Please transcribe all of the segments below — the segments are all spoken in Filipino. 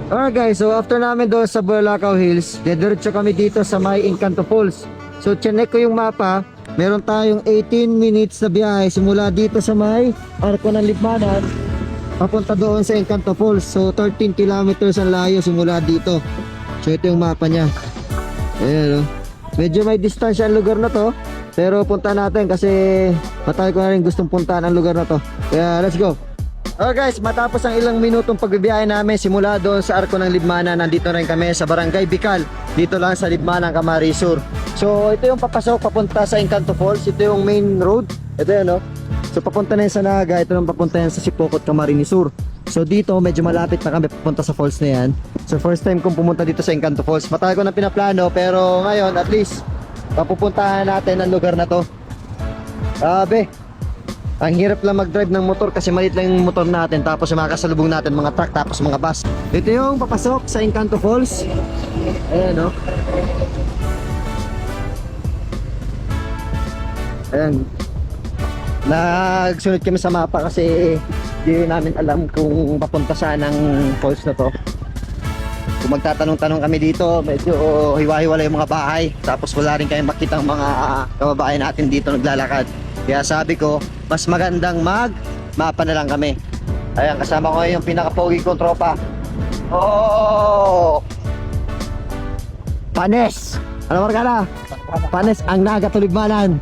Alright guys, so after namin doon sa Bulalakaw Hills, dediretso kami dito sa may Encanto Falls. So chinek ko yung mapa, meron tayong 18 minutes na biyahe simula dito sa may Arco ng Libmanan papunta doon sa Encanto Falls. So 13 kilometers ang layo simula dito. So ito yung mapa niya. Ayan, medyo may distansya ang lugar na to, pero punta natin kasi matagal ko na rin gustong puntahan ang lugar na to. Kaya let's go. Alright guys, matapos ang ilang minutong pagbibiyahe namin simula doon sa Arco ng Libmanan, nandito rin kami sa Barangay Bicol, dito lang sa Libmanan, Camarines Sur. So ito yung papasok papunta sa Encanto Falls, ito yung main road, ito yun, no? So papunta na yan sa Naga, ito yung papunta yan sa Sipokot, Camarines Sur. So dito medyo malapit na kami papunta sa falls na yan. So first time kong pumunta dito sa Encanto Falls, matagal ko na pinaplano, pero ngayon at least papupuntahan natin ang lugar na to. Sabi, ang hirap lang mag-drive ng motor kasi maliit lang yung motor natin, tapos yung mga kasalubong natin, mga truck, tapos mga bus. Ito yung papasok sa Encanto Falls. Ayan, no? Ayan. Nagsunod kami sa mapa kasi hindi namin alam kung papunta saan ang falls na to. Kung magtatanong-tanong kami dito, medyo hiwa-hiwala yung mga bahay, tapos wala rin kayong makitang mga kababayan natin dito naglalakad. Kaya sabi ko, mas magandang mapa na lang kami. Ayan, kasama ko yung pinaka-pogi kong tropa. Oh! Panes! Ano marka? Panes ang Naga Tuligmanan.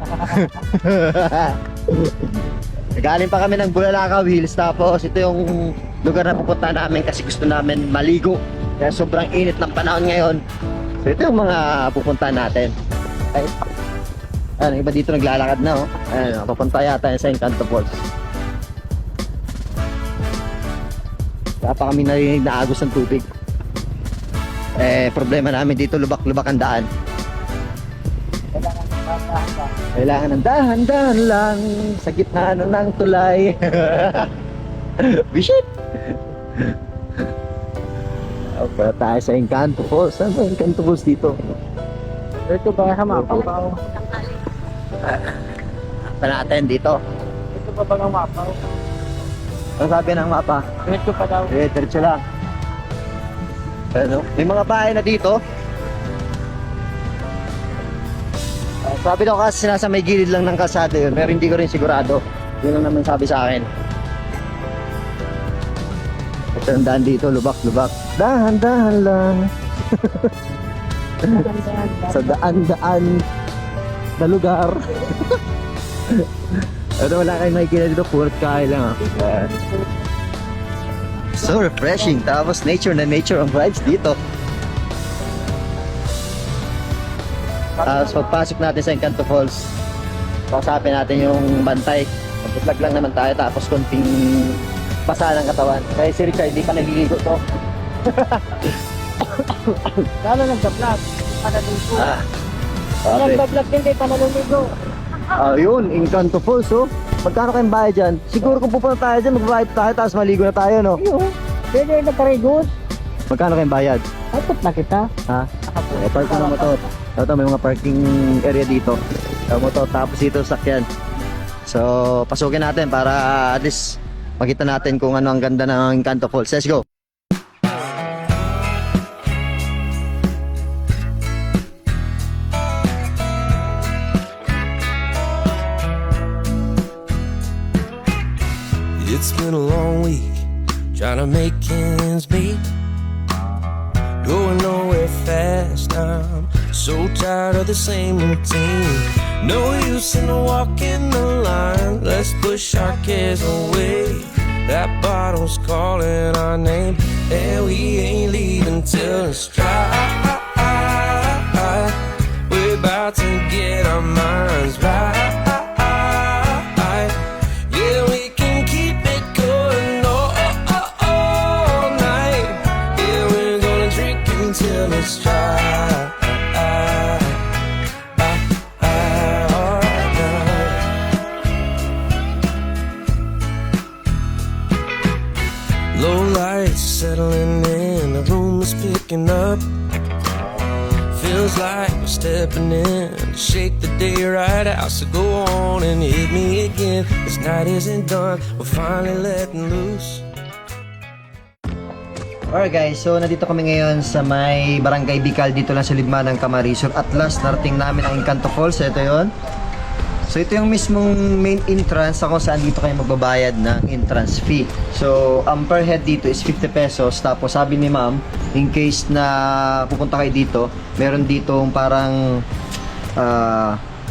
Galing pa kami ng Bulalakaw Hills, tapos ito yung lugar na pupunta namin kasi gusto namin maligo. Kaya sobrang init ng panahon ngayon. So ito yung mga pupuntahan natin. Ay, ano, iba dito naglalakad na, oh. Ayan, papunta yata sa Encanto Falls. Kaya pa kami narinig na agos ng tubig. Problema namin dito, lubak-lubak ang daan. Kailangan ng dahan-dahan lang sa gitna ng tulay. Bishit! Para tayo sa Encanto Falls. Saan ba Encanto Falls dito? Ito ba sa mapa pa? Pa natin dito. Ito ba ang mapa? Ang sabi ng mapa? Ito pa daw. Diretso lang. Ano? May mga bahay na dito. Sabi daw kasi nasa may gilid lang ng kalsada yun, pero hindi ko rin sigurado. Yun lang naman sabi sa akin. Ito ang daan dito, lubak-lubak. Dahan-dahan lang. Sa daan-daan na lugar. Ito wala kayong makikita dito, puro kain lang. So refreshing, tapos nature na nature ang vibes dito. So pagpasok natin sa Encanto Falls, kausapin natin yung bantay. Mag-vlog lang naman tayo, tapos konting basa ng katawan. Kaya si Richard, hindi pa naliligo to. Lalo nagpa-vlog. Panaligo. Okay. Nagpa-vlog din kay panaligo. Ayun, Encanto Falls, oh. Magkano kayong bayad dyan? Siguro kung pupunta tayo dyan, magbabayad tayo, tapos maligo na tayo, no? Ayun. Pwede nagkarigos. Magkano kayong bayad? Atot na kita. Ha? Parking ng motor. Ito, may mga parking area dito. Motor, tapos dito sakyan. So, pasukin natin para at least makita natin kung ano ang ganda ng Encanto Falls. Let's go! It's been a long week trying to make ends meet. Going nowhere fast, I'm so tired of the same routine. No use in walking the line, let's push our cares away. That bottle's calling our name, and we ain't leaving till it's dry. We're about to get our minds right. Yeah, we can keep it going all night. Yeah, we're gonna drink until it's dry. Low lights settling in, the room is picking up. Feels like we're stepping in to shake the day right out. So go on and hit me again. This night isn't done, we're finally letting loose. Alright guys, so nandito kami ngayon sa may Barangay Bicol dito lang sa Libma ng Camarines. At last, narating namin ang Encanto Falls. Ito yon. So ito yung mismong main entrance kung saan dito kayo magbabayad ng entrance fee. So ang per head dito is 50 pesos. Tapos sabi ni ma'am, in case na pupunta kayo dito, meron ditong parang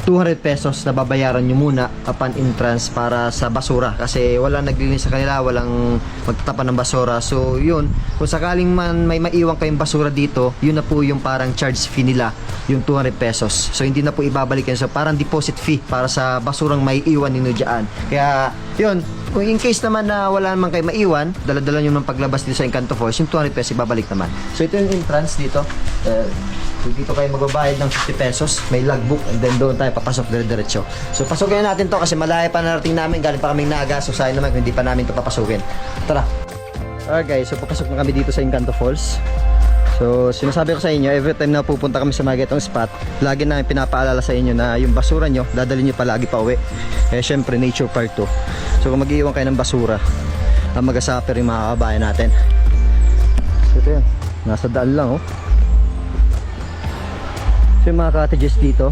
200 pesos na babayaran nyo muna upon entrance para sa basura. Kasi walang naglilinis sa kanila, walang magtatapan ng basura. So yun, kung sakaling man may maiwan kayong basura dito, yun na po yung parang charge fee nila, yung 200 pesos. So hindi na po ibabalik yun. So parang deposit fee para sa basurang may iwan ninyo dyan. Kaya yun, kung in case naman na wala naman kayo maiwan, dala-dala nyo ng paglabas dito sa Encanto Falls, yung 200 pesos ibabalik naman. So ito yung entrance dito. So dito kayo magbabayad ng 50 pesos, may logbook, and then doon tayo papasok dire-diretso. So pasukin natin to kasi malayo pa narating namin, galing pa kaming Naga, so sayang naman kung hindi pa namin to papasukin. Tara! Alright guys, so papasok na kami dito sa Encanto Falls. So sinasabi ko sa inyo, every time na pupunta kami sa mga ganitong spot, lagi namin pinapaalala sa inyo na yung basura nyo, dadalhin nyo palagi pa uwi. Eh syempre, nature park to. So kung mag-iiwan kayo ng basura, ang mag-asapper yung mga kabayan natin. So ito yun, nasa daan lang oh. So yung mga cottages dito,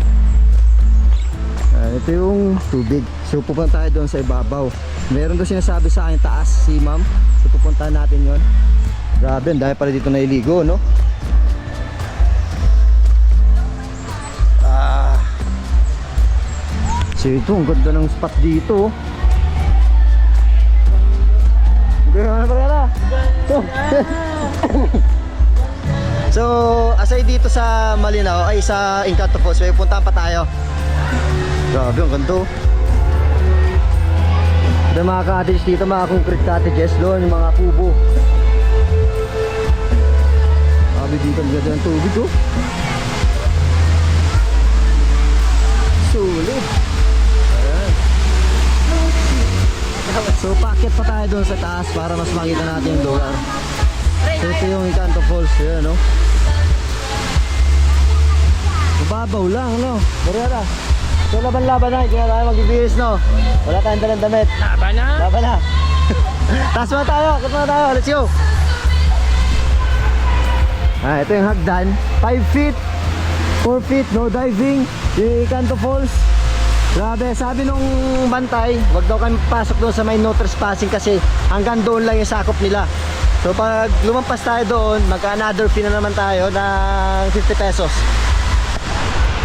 ito yung tubig. So pupunta tayo doon sa ibabaw. Meron doon sinasabi sa akin taas si ma'am. So pupunta natin yon. Grabe, ang dami pala dito nailigo, no? So ito, ang ganda ng spot dito. Ganda na. So, aside dito sa Malinaw, ay sa Encanto Falls, may puntahan pa tayo. Grabe, ang ganda. May mga cottages dito, mga concrete cottages doon, mga kubo. Grabe dito, ang ganda ng tubig, oh. Sulit. Ayan. So, paakyat pa tayo doon sa taas para mas makita natin yung lugar. So, ito yung Encanto Falls, yun, no? Mababaw lang, no? Mariana. So, laban-laban na, hindi na tayo magbibihis, no? Wala tayong dalang damit. Laban na! Laban na! Taas mo tayo, akit mo tayo, let's go! Ito yung hagdan, 5 feet, 4 feet, no diving, yung Encanto Falls. Grabe, sabi nung bantay, wag daw kami pasok doon sa may no trespassing kasi hanggang doon lang yung sakop nila. So pag lumampas tayo doon, magka-another fee na naman tayo ng 50 pesos.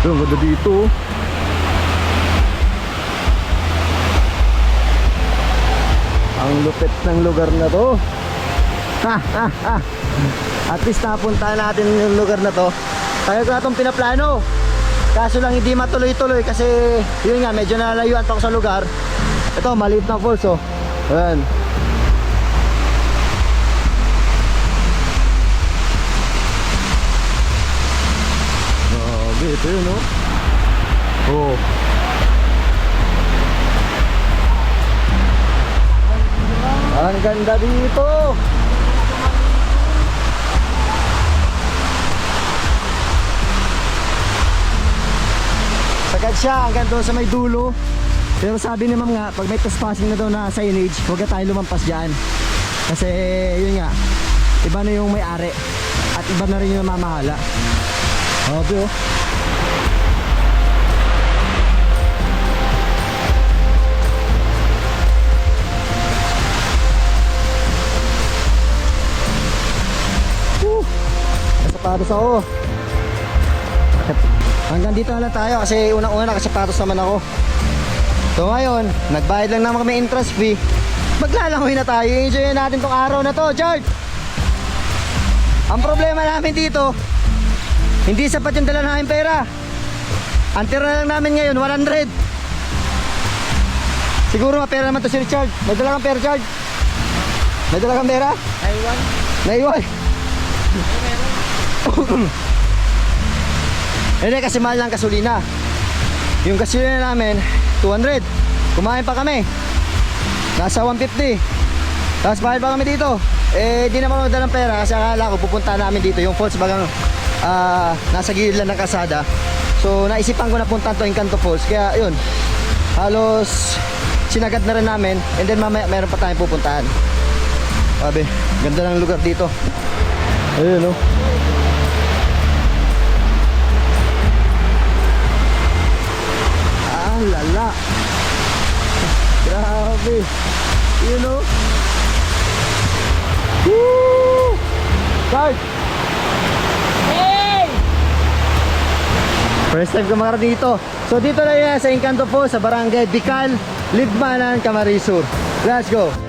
Ito, ang ganda dito. Ang lupit ng lugar na to. At least napunta natin yung lugar na to. Kaya ko na itong pinaplano. Kaso lang hindi matuloy-tuloy kasi yun nga, medyo nalayuan pa ako sa lugar. Ito, maliit na falls, oh. Ayan. Ito yun, no? Oh. Ang ganda dito. Sagad siya hanggang doon sa may dulo. Pero sabi ni ma'am nga, pag may trespassing na daw na signage, huwag na tayo lumampas dyan. Kasi yun nga, iba na yung may-ari at iba na rin yung namamahala. Obvio. Sapatos ako. Hanggang dito na lang tayo kasi unang-una nakasapatos naman ako. So ngayon, nagbayad lang naman kami entrance fee. Maglalangoy na tayo. Enjoy natin tong araw na to, George. Ang problema namin dito, hindi sapat yung dala namin pera. Ang tira na lang namin ngayon, 100. Siguro mapera naman to si Richard. May dala kang pera, Richard? May dala kang pera? Naiwan. Naiwan? Hindi kasi mahal lang gasolina. Yung gasolina namin 200. Kumain pa kami, nasa 150. Tapos bayad pa kami dito. Eh di naman ako dalang pera kasi akala ko pupunta namin dito. Yung falls bagang nasa gilid lang ng kasada. So naisipan ko na punta to Encanto Falls. Kaya yun, halos sinagad na rin namin. And then mamaya meron pa tayong pupuntahan. Sabi, ganda ng lugar dito. Ayun, no? Ah, lala. Grabe. You know? Woo! Guard! Hey! First time ka makarating dito. So dito na yan sa Encanto Falls sa Barangay Bicol, Libmanan, Camarines Sur. Let's go!